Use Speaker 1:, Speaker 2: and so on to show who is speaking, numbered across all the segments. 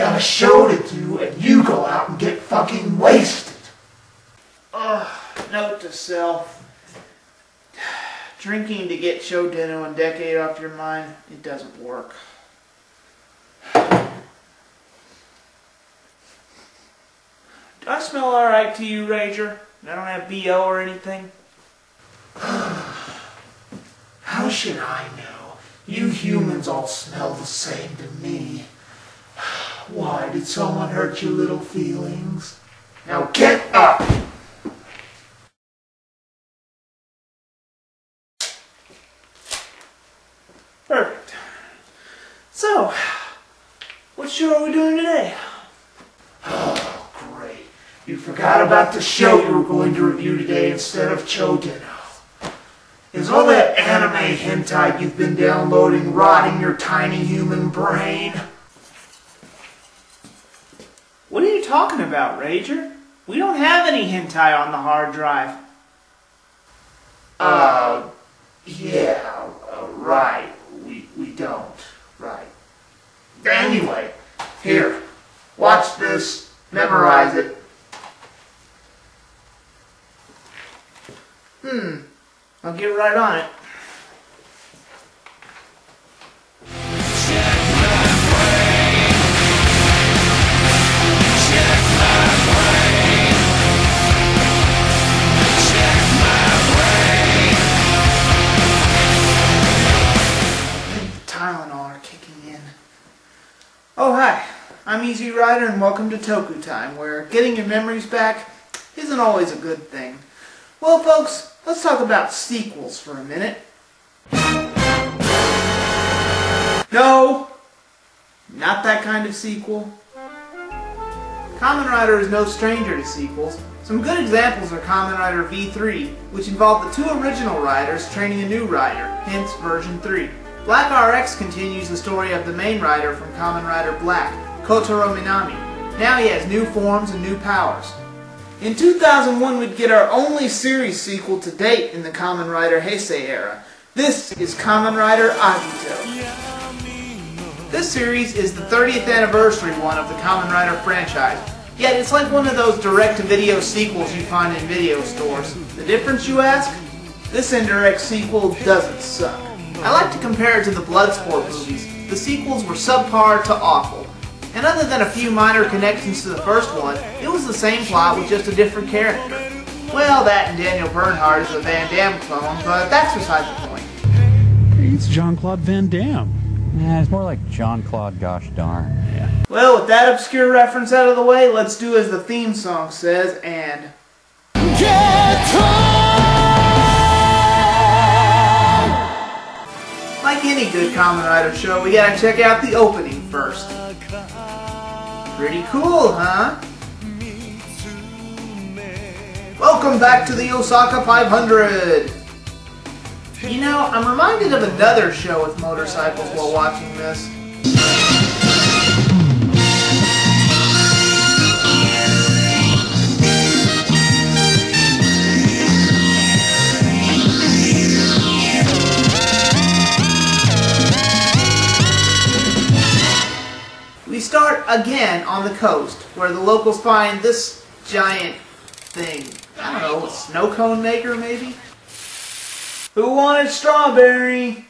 Speaker 1: got a show to do and you go out and get fucking wasted.
Speaker 2: Note to self. Drinking to get Shodeno and Decade off your mind, it doesn't work. Do I smell alright to you, Rager? I don't have BO or anything?
Speaker 1: How should I know? You humans all smell the same to me. Why did someone hurt your little feelings? Now get up!
Speaker 2: Perfect. So, what show are we doing today?
Speaker 1: Oh, great. You forgot about the show you were going to review today instead of Chodeno. Is all that anime hentai you've been downloading rotting your tiny human brain?
Speaker 2: What are you talking about, Rager? We don't have any hentai on the hard drive.
Speaker 1: Yeah, right. We don't. Right. Anyway, here. Watch this. Memorize it.
Speaker 2: I'll get right on it. Oh hi, I'm Easy Rider and welcome to Toku Time, where getting your memories back isn't always a good thing. Well folks, let's talk about sequels for a minute. No! Not that kind of sequel. Kamen Rider is no stranger to sequels. Some good examples are Kamen Rider V3, which involved the two original riders training a new rider, hence version 3. Black RX continues the story of the main rider from Kamen Rider Black, Kotaro Minami. Now he has new forms and new powers. In 2001 we'd get our only series sequel to date in the Kamen Rider Heisei era. This is Kamen Rider Agito. This series is the 30th anniversary one of the Kamen Rider franchise, yet it's like one of those direct-to-video sequels you find in video stores. The difference, you ask? This indirect sequel doesn't suck. I like to compare it to the Bloodsport movies. The sequels were subpar to awful. And other than a few minor connections to the first one, it was the same plot with just a different character. Well, that and Daniel Bernhardt is a Van Damme clone, but that's beside the point.
Speaker 3: Hey, it's Jean-Claude Van Damme.
Speaker 4: Yeah, it's more like Jean-Claude gosh darn.
Speaker 2: Yeah. Well, with that obscure reference out of the way, let's do as the theme song says, and... Get Like any good Kamen Rider show, we gotta check out the opening first. Pretty cool, huh? Welcome back to the Osaka 500! You know, I'm reminded of another show with motorcycles while watching this. We start again on the coast, where the locals find this giant thing. I don't know, a snow cone maker maybe? Who wanted strawberry?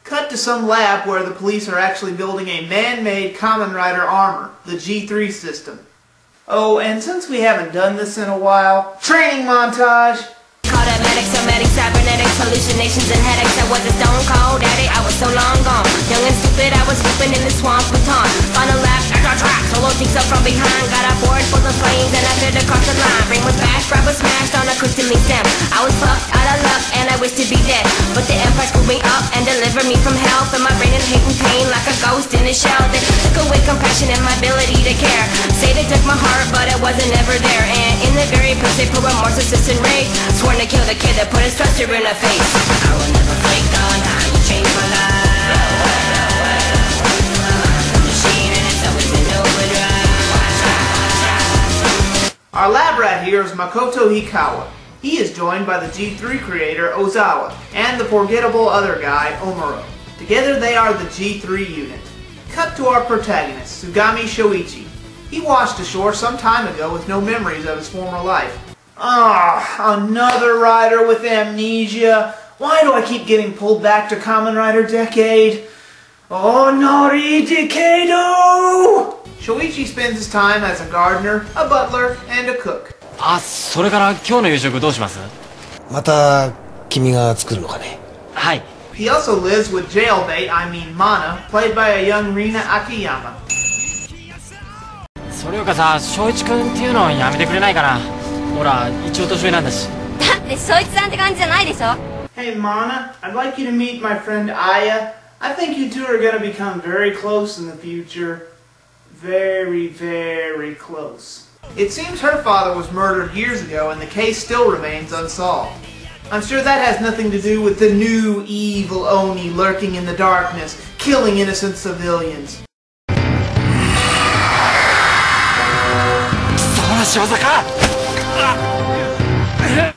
Speaker 2: Cut to some lab where the police are actually building a man-made Kamen Rider armor, the G3 system. Oh, and since we haven't done this in a while, training montage!
Speaker 5: Automatics, somatics, cybernetics, hallucinations and headaches. I was a stone cold addict, I was so long gone. Young and stupid, I was whipping in the swamp baton. Final lap, solo jinx up from behind. Got a board full of flames and I slid across the line. Ring was bashed, rubber smashed on a crystalline stem. I was fucked out of luck and I wished to be dead. But the Empire screwed me up and delivered me from hell. Filled my brain in hate and pain like a ghost in a shell. They took away compassion and my ability to care. Say they took my heart, but it wasn't ever there. And in the very purse they put remorse, assist and rage. Sworn to kill the kid that put his structure in her face. I will never flake on time to change my life. Machine and it's always in overdrive.
Speaker 2: Our lab rat here is Makoto Hikawa. He is joined by the G3 creator Ozawa and the forgettable other guy Omuro. Together they are the G3 unit. Cut to our protagonist, Tsugami Shoichi. He washed ashore some time ago with no memories of his former life. Ah, another rider with amnesia. Why do I keep getting pulled back to Kamen Rider Decade? Oh, Nori Decado! Shoichi spends his time as a gardener, a butler, and a cook.
Speaker 6: あ、それから今日の夕食どうします？
Speaker 7: また君が作るのかね。
Speaker 6: はい。
Speaker 2: He also lives with jailbait, Mana, played by a young Rina Akiyama.
Speaker 6: それよかさ、翔一君っていうのやめてくれないかな。ほら、一応年上なんだし。
Speaker 5: だって翔一さんって感じじゃないでしょ。
Speaker 2: Hey Mana, I'd like you to meet my friend Aya. I think you two are going to become very close in the future. Very, very close. It seems her father was murdered years ago and the case still remains unsolved. I'm sure that has nothing to do with the new evil Oni lurking in the darkness, killing innocent civilians.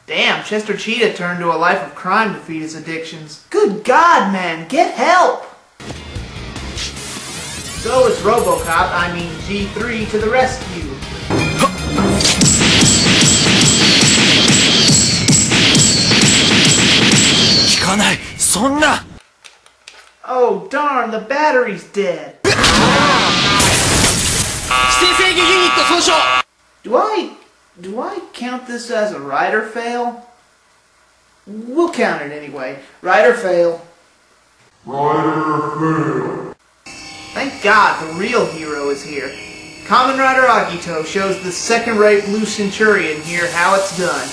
Speaker 2: Damn, Chester Cheetah turned to a life of crime to feed his addictions. Good God, man, get help! So it's RoboCop, G3, to the rescue. Oh darn, the battery's dead. Do I count this as a rider fail? We'll count it anyway. Rider fail.
Speaker 1: Rider fail.
Speaker 2: Thank God the real hero is here. Kamen Rider Agito shows the second-rate Blue Centurion here how it's done.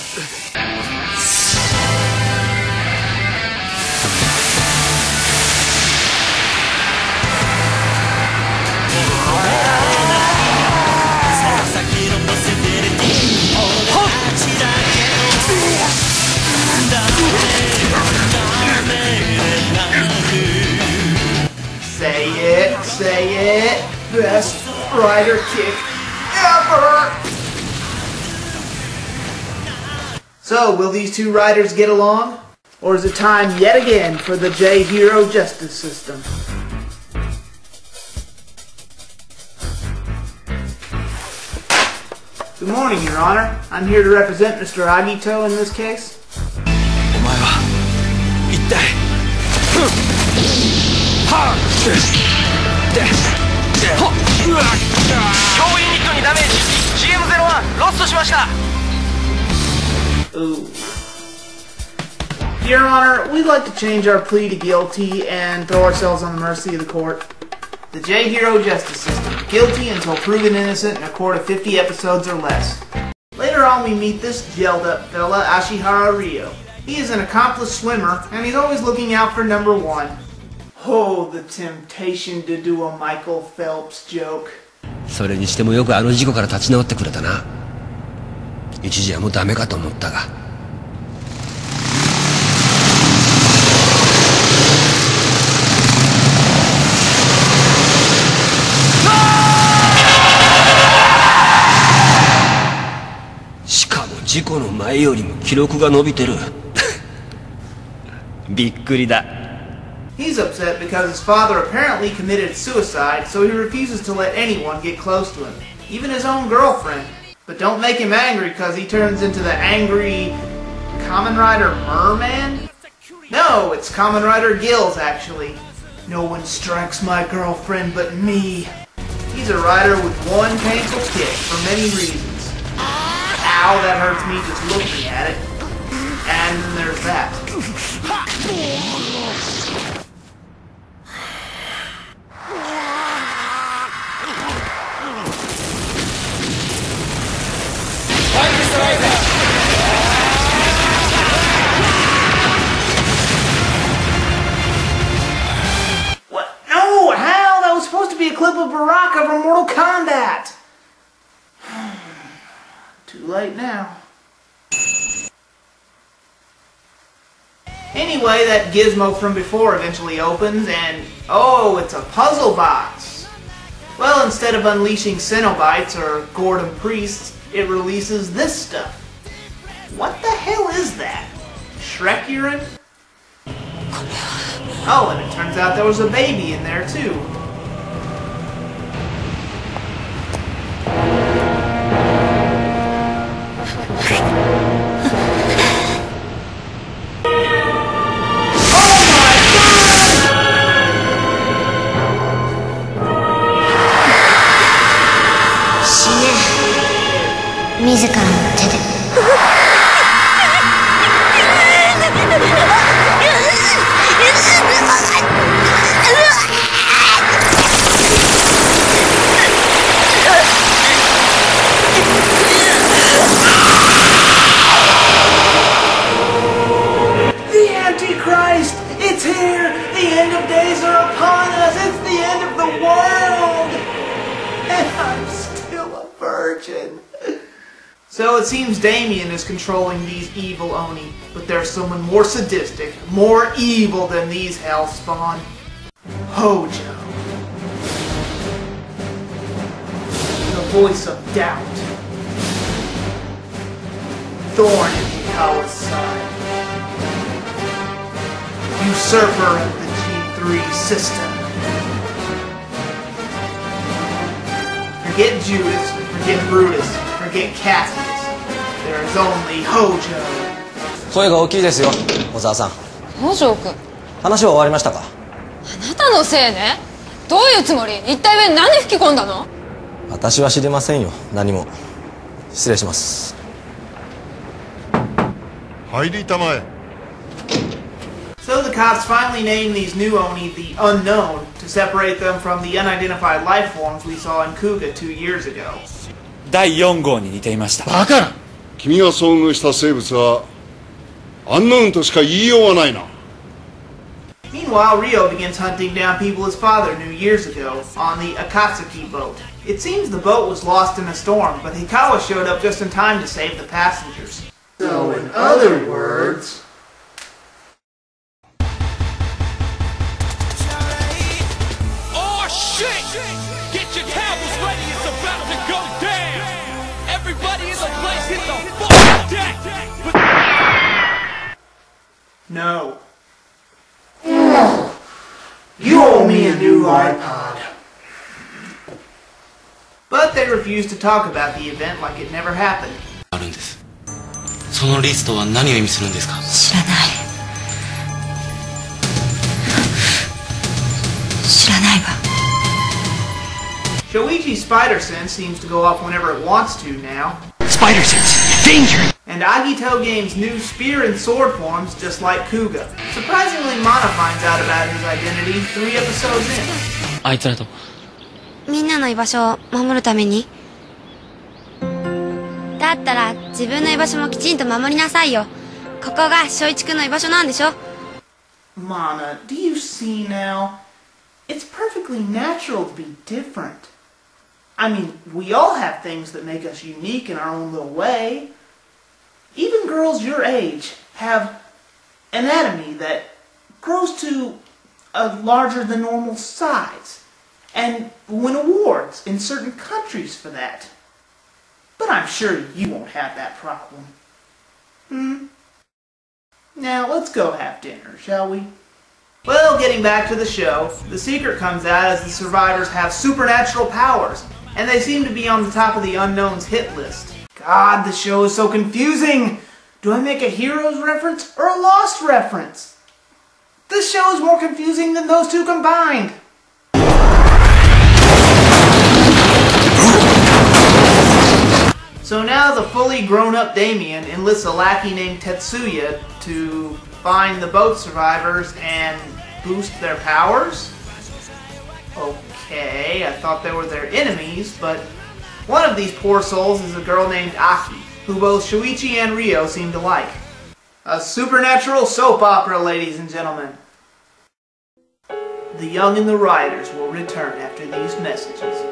Speaker 2: Say it, best rider kick ever! So, will these two riders get along? Or is it time yet again for the J-Hero justice system? Good morning, Your Honor. I'm here to represent Mr. Agito in this case. Ooh. Your Honor, we'd like to change our plea to guilty and throw ourselves on the mercy of the court. The J-Hero justice system. Guilty until proven innocent in a court of 50 episodes or less. Later on we meet this gelled up fella, Ashihara Ryo. He is an accomplished swimmer, and he's always looking out for number one. Oh, the temptation to do a Michael Phelps joke.
Speaker 7: それにしてもよくあの事故から立ち直ってくれたな。一時はもうダメかと思ったが。しかも事故の前よりも記録が伸びてる。びっくりだ。
Speaker 2: He's upset because his father apparently committed suicide, so he refuses to let anyone get close to him, even his own girlfriend. But don't make him angry because he turns into the angry Kamen Rider Merman? No, it's Kamen Rider Gills, actually. No one strikes my girlfriend but me. He's a rider with one painful kick for many reasons. Ow, that hurts me just looking at it. And then there's that. What? No! How? That was supposed to be a clip of Baraka from Mortal Kombat! Too late now. Anyway, that gizmo from before eventually opens and... oh, it's a puzzle box! Well, instead of unleashing Cenobites or Gordon Priests, it releases this stuff. What the hell is that? Shrek urine? Oh, and it turns out there was a baby in there too.
Speaker 1: fortune.
Speaker 2: So it seems Damien is controlling these evil Oni, but there's someone more sadistic, more evil than these hellspawn. Hojo. The voice of doubt. Thorn in Hikawa's side. Usurper of the G3 system. Forget Judas, forget Brutus, forget Cassius. There is only Hojo.
Speaker 8: 声が大きいですよ、小沢さん。
Speaker 9: 北条君。
Speaker 8: 話は終わりましたか？
Speaker 9: あなたのせいね。どういうつもり？一体上何吹き込んだの？
Speaker 8: 私は知りませんよ、何も。失礼します。
Speaker 10: 入りたまえ。
Speaker 2: So the cops finally named these new Oni the Unknown to separate them from the unidentified life forms we saw in Kuuga 2 years ago.
Speaker 11: 第4号に似ていました。
Speaker 10: バカな。君が遭遇した生物はアンノーンとしか言いようがないな。
Speaker 2: Meanwhile, Ryo begins hunting down people his father knew years ago on the Akatsuki boat. It seems the boat was lost in a storm, but Hikawa showed up just in time to save the passengers.
Speaker 1: So in other words...
Speaker 12: Oh shit! Get your towels ready, it's about to go down! Everybody in the place hit the fucking deck!
Speaker 2: No.
Speaker 1: You owe me a new iPod.
Speaker 2: But they refused to talk about the event like it never happened.
Speaker 13: あるんです。そのリストは何を意味するんですか？
Speaker 9: 知らない。知らないわ。
Speaker 2: Shoichi's spider sense seems to go off whenever it wants to now.
Speaker 7: Spider sense! Danger!
Speaker 2: And Agito gains new spear and sword forms just like Kuuga. Surprisingly, Mana finds out about his identity 3 episodes in.
Speaker 13: あいつらと。
Speaker 14: みんなの居場所を守るために？だったら自分の居場所もきちんと守りなさいよ。ここが翔一くんの居場所なんでしょ？
Speaker 2: Mana, do you see now? It's perfectly natural to be different. I mean, we all have things that make us unique in our own little way. Even girls your age have anatomy that grows to a larger than normal size and win awards in certain countries for that. But I'm sure you won't have that problem. Now, let's go have dinner, shall we? Well, getting back to the show, the secret comes out as the survivors have supernatural powers, and they seem to be on the top of the Unknown's hit list. God, the show is so confusing! Do I make a Heroes reference or a Lost reference? This show is more confusing than those two combined! So now the fully grown-up Damien enlists a lackey named Tetsuya to find the boat survivors and boost their powers? Okay, I thought they were their enemies, but one of these poor souls is a girl named Aki, who both Shuichi and Ryo seem to like. A supernatural soap opera, ladies and gentlemen. The Young and the Riders will return after these messages.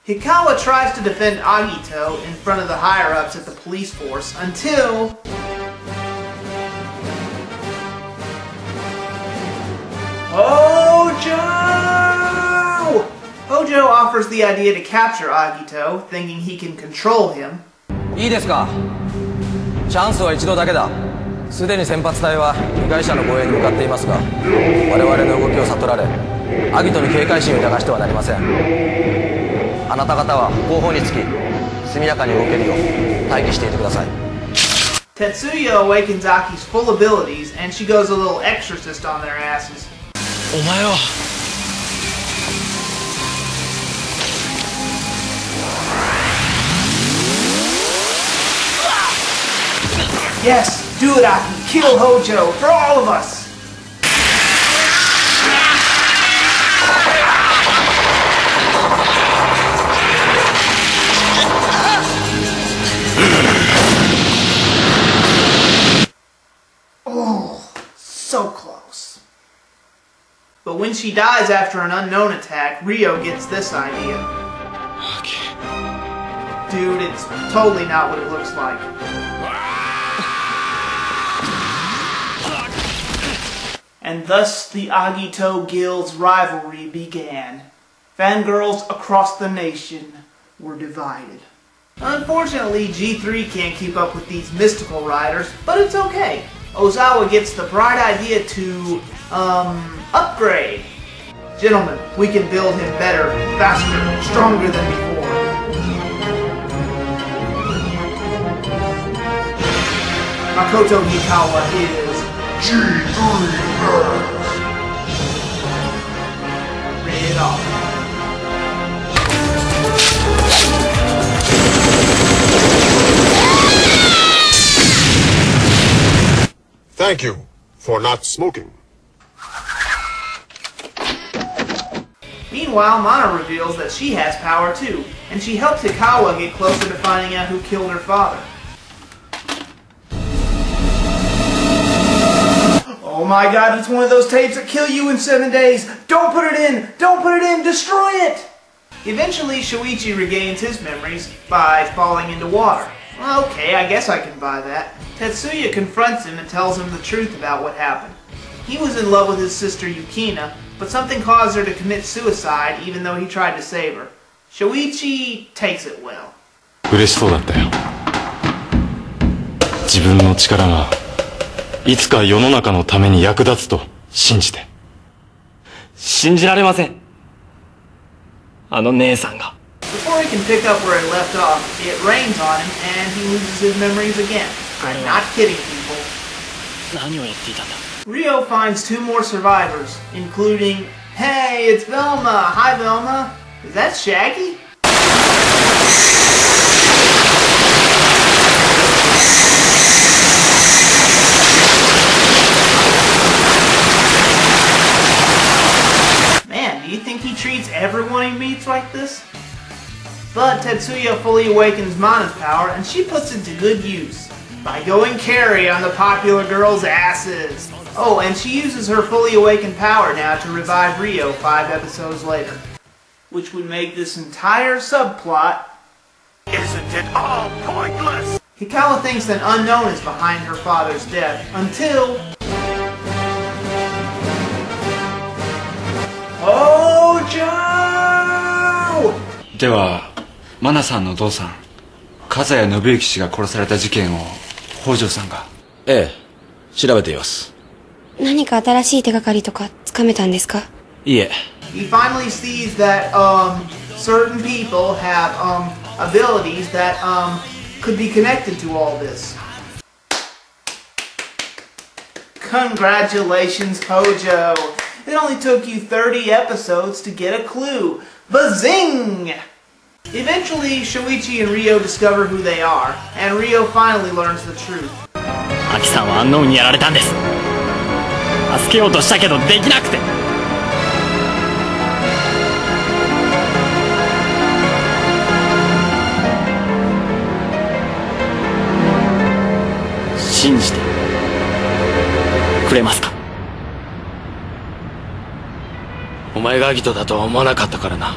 Speaker 2: Hikawa tries to defend Agito in front of the higher-ups at the police force until... Hojo! Hojo offers the idea to capture Agito, thinking he can control him.
Speaker 8: いいですか？チャンスは一度だけだ。すでに先発隊は被害者の護衛に向かっていますが、我々の動きを悟られ、アギトに警戒心を抱かしてはなりません。あなた方は後方につき、速やかに動けるよう待機していてください。
Speaker 2: Tetsuya awakens Aki's full abilities, and she goes a little exorcist on their asses.
Speaker 13: お前は。
Speaker 2: Yes, do it, Aki. Kill Hojo for all of us. Oh, so close. But when she dies after an unknown attack, Ryo gets this idea. dude, it's totally not what it looks like. And thus the Agito Guild's rivalry began. Fangirls across the nation were divided. Unfortunately, G3 can't keep up with these mystical riders, but it's okay. Ozawa gets the bright idea to, upgrade. Gentlemen, we can build him better, faster, stronger than before. Makoto Hikawa is G3. Rid off.
Speaker 15: Thank you for not smoking.
Speaker 2: Meanwhile, Mana reveals that she has power too, and she helps Hikawa get closer to finding out who killed her father. Oh my god, it's one of those tapes that kill you in 7 days! Don't put it in! Don't put it in! Destroy it! Eventually, Shoichi regains his memories by falling into water. Okay, I guess I can buy that. Tetsuya confronts him and tells him the truth about what happened. He was in love with his sister Yukina, but something caused her to commit suicide even though he tried to save her. Shoichi takes it well.
Speaker 16: 嬉しそうだったよ。自分の力がいつか世の中のために役立つと信じて。
Speaker 6: 信じられません。あの姉さんが。
Speaker 2: Before he can pick up where he left off, it rains on him and he loses his memories again. I'm not kidding, people.
Speaker 6: 何をやっていたんだ。
Speaker 2: Ryo finds 2 more survivors, including, hey, it's Velma! Hi, Velma! Is that Shaggy? Man, do you think he treats everyone he meets like this? But Tetsuya fully awakens Mana's power, and she puts it to good use by going carry on the popular girls' asses. Oh, and she uses her fully awakened power now to revive Ryo 5 episodes later. Which would make this entire subplot... Isn't it all pointless? Hikawa thinks an unknown is behind her father's death, until... Oh, Joe!
Speaker 11: では、マナさんのお父さん、笠谷信之氏が殺された事件を北条さんが。
Speaker 7: ええ、調べています。
Speaker 14: 何か新しい手がかりとかつかめたんですか？
Speaker 7: いえ。
Speaker 2: He finally sees that certain people have abilities that could be connected to all this. Congratulations, Hojo! It only took you 30 episodes to get a clue. Bazing! Eventually, Shoichi and Ryo discover who they are, and Ryo finally learns the truth.
Speaker 6: アキさんはアンノウンにやられたんです。助けようとしたけどできなくて。信じてくれますか？
Speaker 7: お前がアギトだとは思わなかったからな。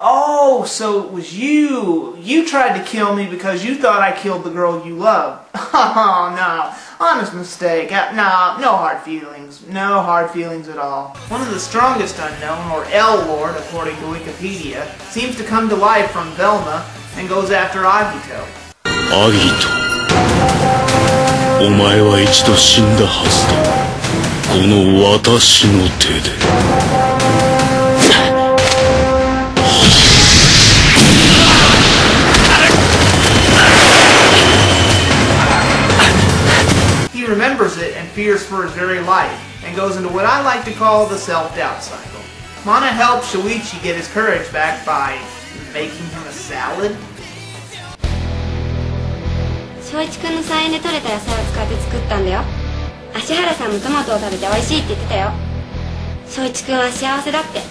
Speaker 2: Oh, so it was you. You tried to kill me because you thought I killed the girl you loved. Oh, no. Honest mistake. No, no hard feelings. No hard feelings at all. One of the strongest unknown, or L-Lord, according to Wikipedia, seems to come to life from Velma and goes after Agito.
Speaker 10: アギト、お前は一度死んだはずだ。この私の手で。
Speaker 2: He remembers it and fears for his very life, and goes into what I like to call the self-doubt cycle. Mana helps Shoichi get his courage back by making him a salad.
Speaker 14: 翔一くんの菜園で採れた野菜を使って作ったんだよ。芦原さんもトマトを食べて美味しいって言ってたよ。翔一くんは幸せだって。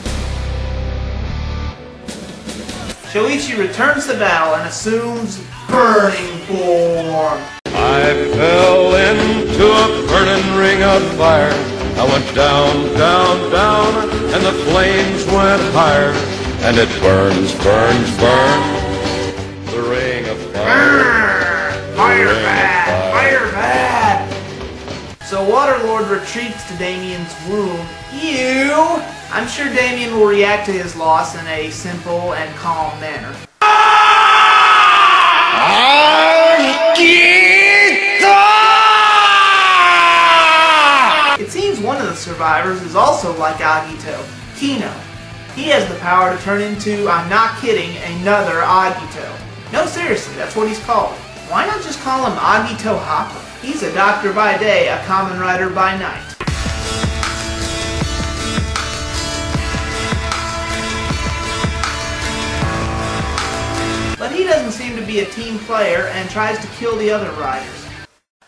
Speaker 2: Shoichi returns to battle and assumes burning form.
Speaker 17: I fell into a burning ring of fire. I went down, down, down, and the flames went higher. And it burns, burns, burns,
Speaker 2: Fire bad! So Waterlord retreats to Damien's room. Ew! I'm sure Damien will react to his loss in a simple and calm manner. It seems one of the survivors is also like Agito, Kino. He has the power to turn into, I'm not kidding, another Agito. No, seriously, that's what he's called. Why not just call him Agito Hopper? He's a doctor by day, a Kamen Rider by night. But he doesn't seem to be a team player and tries to kill the other riders.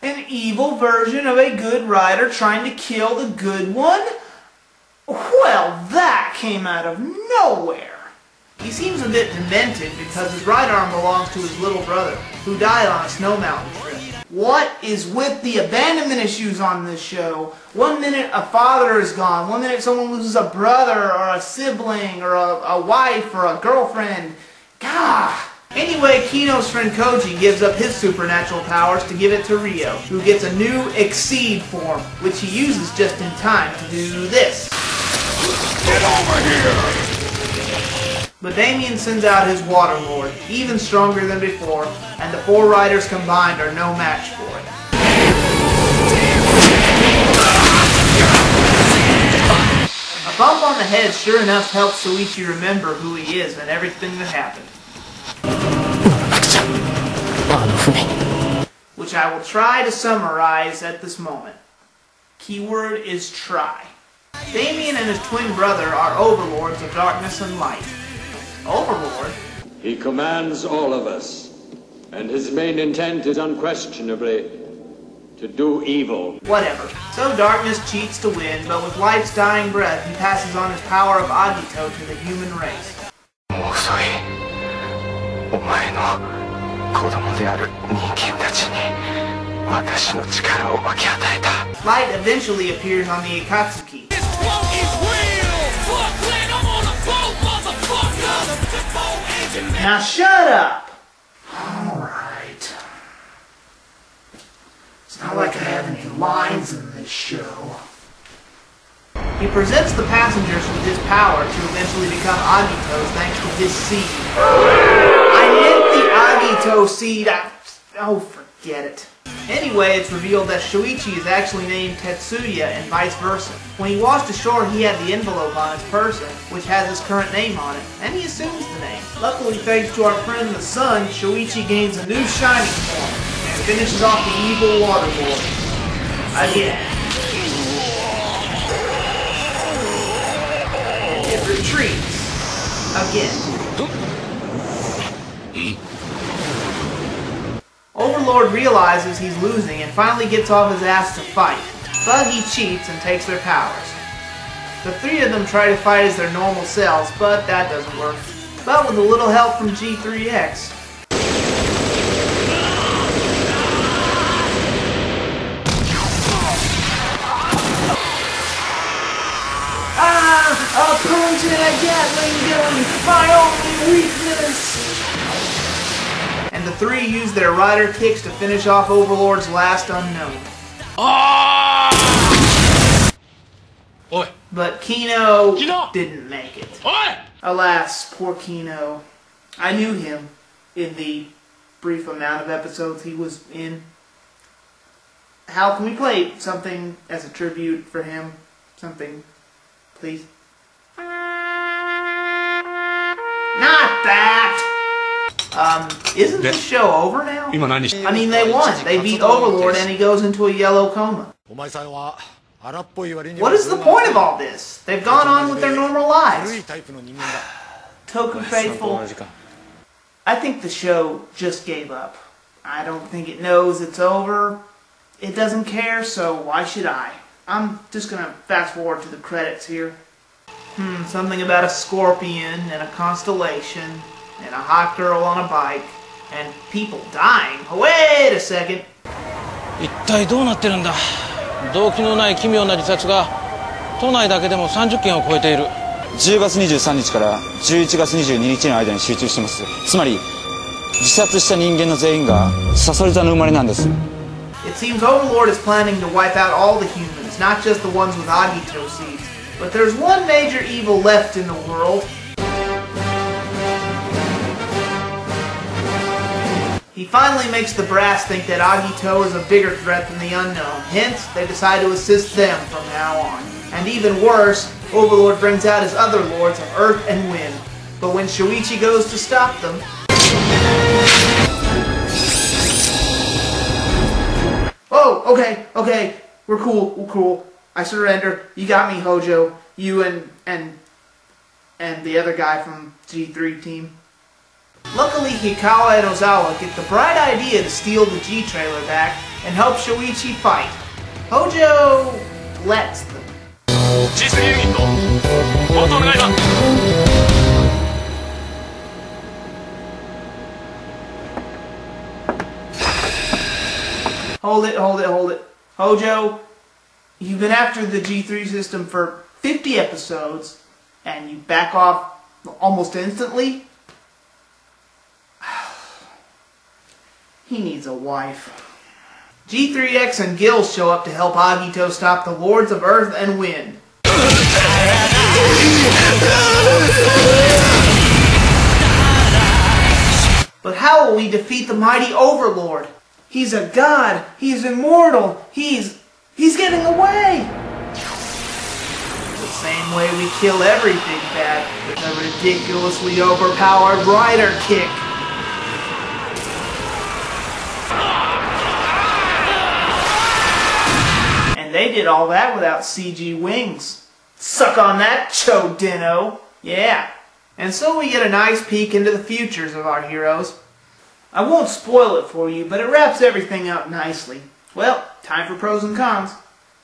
Speaker 2: An evil version of a good rider trying to kill the good one? Well, that came out of nowhere. He seems a bit demented because his right arm belongs to his little brother, who died on a snow mountain trip. What is with the abandonment issues on this show? One minute a father is gone, one minute someone loses a brother or a sibling or a wife or a girlfriend. Gah! Anyway, Kino's friend Koji gives up his supernatural powers to give it to Ryo, who gets a new Exceed form, which he uses just in time to do this.
Speaker 12: Get over here!
Speaker 2: But Damien sends out his Waterlord, even stronger than before, and the four riders combined are no match for it. A bump on the head sure enough helps Shuichi remember who he is and everything that happened. Which I will try to summarize at this moment. Keyword is try. Damien and his twin brother are overlords of darkness and light. Overlord?
Speaker 18: He commands all of us, and his main intent is unquestionably to do evil.
Speaker 2: Whatever. So darkness cheats to win, but with life's dying breath, he passes on his power of Agito to the human race. Light eventually appears on the Akatsuki. Now shut up!
Speaker 1: Alright. It's not like I have any lines in this show.
Speaker 2: He presents the passengers with his power to eventually become Agitos thanks to his seed. I meant the Agito seed. Oh, forget it. Anyway, it's revealed that Shuichi is actually named Tetsuya and vice versa. When he washed ashore, he had the envelope on his person, which has his current name on it, and he assumes the name. Luckily, thanks to our friend the sun, Shuichi gains a new shining form, and finishes off the evil Waterlord. Again. It retreats. Again. Overlord realizes he's losing and finally gets off his ass to fight, but he cheats and takes their powers. The three of them try to fight as their normal selves, but that doesn't work. But with a little help from G3X. A punch and a Gatling gun, my only weakness! And the three use their rider kicks to finish off Overlord's last unknown. But Kino didn't make it. Alas, poor Kino. I knew him in the brief amount of episodes he was in. Hal, can we play something as a tribute for him? Something, please? Not that! Isn't the show over now? I mean, they won. They beat Overlord and he goes into a yellow coma. What is the point of all this? They've gone on with their normal lives. Toku faithful, I think the show just gave up. I don't think it knows it's over. It doesn't care, so why should I? I'm just gonna fast forward to the credits here. Something about a scorpion and a constellation and a hot girl on a bike and people dying. Wait a second.
Speaker 19: 一体どうなってるんだ。動機のない奇妙な自殺が都内だけでも30件を超えている。10月23日から11月22日の間に集中してます。つまり自殺した人間の全員がサソリ座の生まれなんです。
Speaker 2: It seems Overlord is planning to wipe out all the humans, not just the ones with Agito seeds. But there's one major evil left in the world. He finally makes the brass think that Agito is a bigger threat than the unknown. Hence, they decide to assist them from now on. And even worse, Overlord brings out his other lords of Earth and Wind. But when Shoichi goes to stop them... Oh, okay, we're cool. I surrender. You got me, Hojo. You and the other guy from G3 team. Luckily, Hikawa and Ozawa get the bright idea to steal the G trailer back and help Shoichi fight. Hojo lets them. Hold it. Hojo, you've been after the G3 system for 50 episodes, and you back off almost instantly? He needs a wife. G3X and Gil show up to help Agito stop the Lords of Earth and Wind. But how will we defeat the mighty Overlord? He's a god. He's immortal. He's getting away. The same way we kill every big bad, with a ridiculously overpowered rider kick. And they did all that without CG wings. Suck on that, Chodino. Yeah. And so we get a nice peek into the futures of our heroes. I won't spoil it for you, but it wraps everything up nicely. Well, time for pros and cons.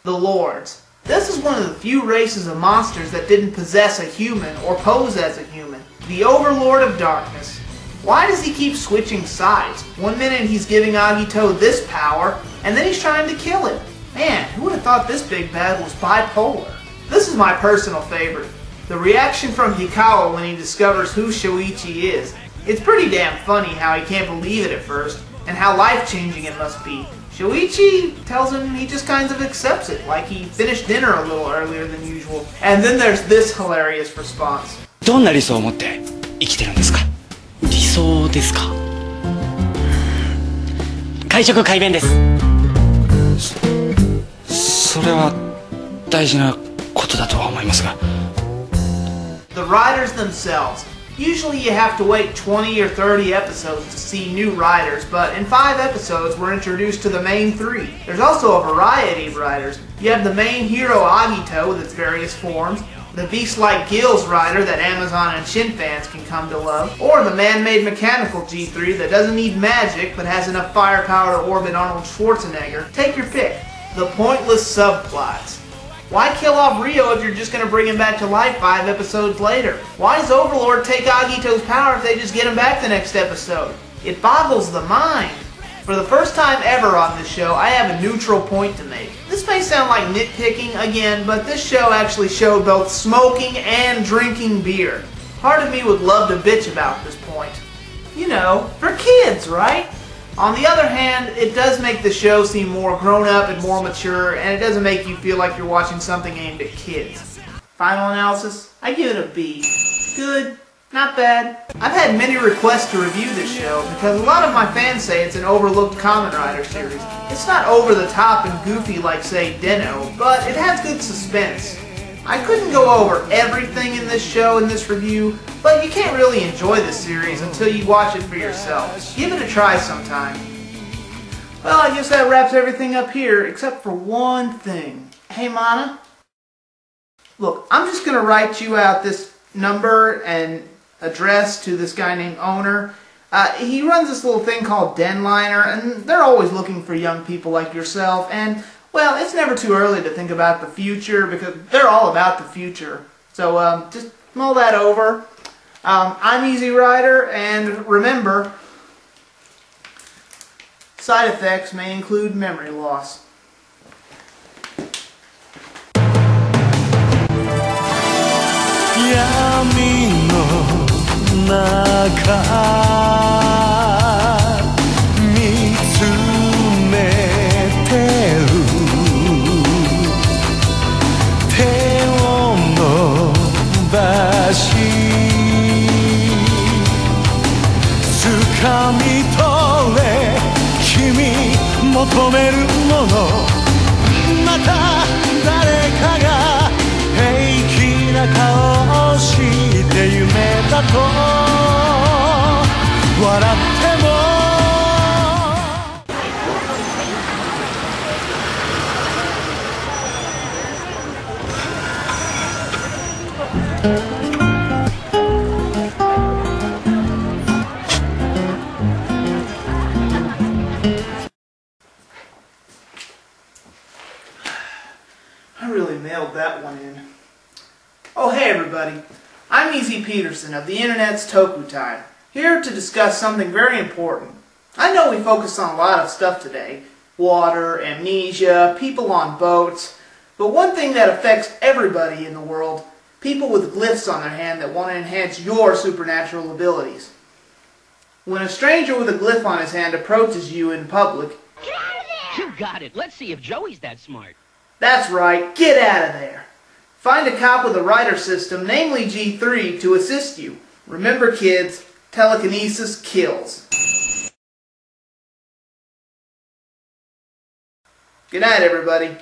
Speaker 2: The Lords. This is one of the few races of monsters that didn't possess a human or pose as a human. The Overlord of Darkness. Why does he keep switching sides? One minute he's giving Agito this power, and then he's trying to kill him. Man, who would have thought this big bad was bipolar? This is my personal favorite. The reaction from Hikawa when he discovers who Shoichi is. It's pretty damn funny how he can't believe it at first, and how life-changing it must be. Shoichi tells him he just kind of accepts it, like he finished dinner a little earlier than usual. And then there's this hilarious response.
Speaker 19: どんな理想を持って生きてるんですか? 理想ですか? 会食改弁です。それは大事なことだとは思いますが。
Speaker 2: The riders themselves. Usually you have to wait 20 or 30 episodes to see new riders, but in 5 episodes we're introduced to the main 3. There's also a variety of riders. You have the main hero Agito with its various forms, the beast-like Gil's rider that Amazon and Shin fans can come to love, or the man-made mechanical G3 that doesn't need magic but has enough firepower to orbit Arnold Schwarzenegger. Take your pick. The pointless subplots. Why kill off Rio if you're just going to bring him back to life 5 episodes later? Why does Overlord take Agito's power if they just get him back the next episode? It boggles the mind. For the first time ever on this show, I have a neutral point to make. This may sound like nitpicking again, but this show actually showed both smoking and drinking beer. Part of me would love to bitch about this point. You know, for kids, right? On the other hand, it does make the show seem more grown-up and more mature, and it doesn't make you feel like you're watching something aimed at kids. Final analysis? I give it a B. Good. Not bad. I've had many requests to review this show, because a lot of my fans say it's an overlooked Kamen Rider series. It's not over the top and goofy like, say, Den-O, but it has good suspense. I couldn't go over everything in this show in this review, but you can't really enjoy this series until you watch it for yourself. Give it a try sometime. Well, I guess that wraps everything up here, except for one thing. Hey, Mana? Look, I'm just going to write you out this number and address to this guy named Owner. He runs this little thing called Denliner, and they're always looking for young people like yourself, and well, it's never too early to think about the future, because they're all about the future. So just mull that over. I'm Easy Rider, and remember, side effects may include memory loss.
Speaker 12: Yami no naka し掴み取れ君求めるものまた誰かが平気な顔をして夢だと笑っても
Speaker 2: I really mailed that one in. Oh hey everybody, I'm Easy Peterson of the Internet's Toku Time, here to discuss something very important. I know we focused on a lot of stuff today, water, amnesia, people on boats, but one thing that affects everybody in the world, people with glyphs on their hand that want to enhance your supernatural abilities. When a stranger with a glyph on his hand approaches you in public,
Speaker 20: get out of there! You got it. Let's see if Joey's that smart.
Speaker 2: That's right, get out of there. Find a cop with a rider system, namely G3, to assist you. Remember kids, telekinesis kills. Good night everybody.